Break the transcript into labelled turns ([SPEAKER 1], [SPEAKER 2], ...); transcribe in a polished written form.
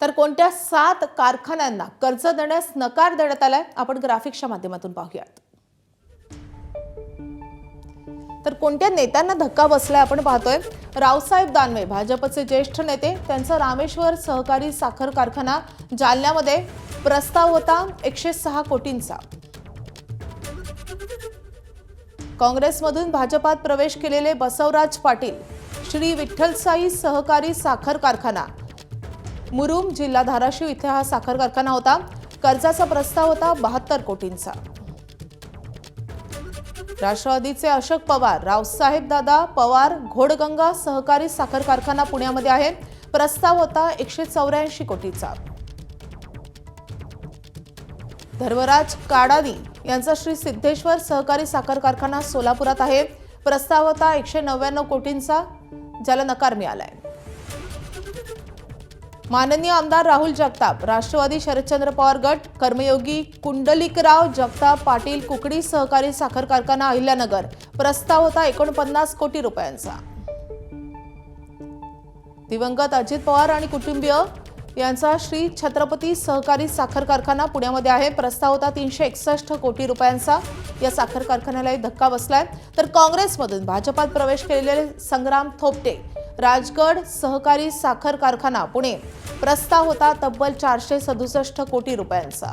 [SPEAKER 1] तर कोणत्या 7 कारखान्यांना कर्ज देण्यास नकार देण्यात आलाय आपण ग्राफिक्सच्या माध्यमातून पाहूयात। तर कोणत्या नेत्यांना धक्का बसलाय आपण पाहतोय। रावसाहेब दानवे भाजपचे ज्येष्ठ नेते, त्यांचा रामेश्वर सहकारी साखर कारखाना जालन्यामध्ये प्रस्ताव होता 106 कोटींचा। काँग्रेसमधून भाजपात प्रवेश केलेले बसवराज पाटील, श्री विठ्ठलसाई सहकारी साखर कारखाना मुरुम जिल्हा धाराशिव इथे हा साखर कारखाना होता। कर्जाचा प्रस्ताव होता 72 कोटींचा। राष्ट्रवादीचे अशोक पवार, रावसाहेब दादा पवार घोडगंगा सहकारी साखर कारखाना पुण्यामध्ये आहे, प्रस्ताव होता 184 कोटीचा। धर्मराज काडादी यांचा श्री सिद्धेश्वर सहकारी साखर कारखाना सोलापुरात आहे, प्रस्ताव होता 199 कोटींचा, ज्याला नकार मिळालाय। माननीय आमदार राहुल जगताप, राष्ट्रवादी शरदचंद्र पवार गट, कर्मयोगी कुंडलिकराव जगताप पाटील कुकडी सहकारी साखर कारखाना अहिल्यानगर, प्रस्ताव होता 49 कोटी रुपयांचा। दिवंगत अजित पवार आणि कुटुंबीय यांचा श्री छत्रपती सहकारी साखर कारखाना पुण्यामध्ये आहे, प्रस्ताव होता 361 कोटी रुपयांचा। या साखर कारखान्याला धक्का बसलाय। तर काँग्रेसमधून भाजपात प्रवेश केलेले संग्राम थोपटे, राजगड सहकारी साखर कारखाना पुणे, प्रस्ताव होता तब्बल 467 कोटी रुपयांचा।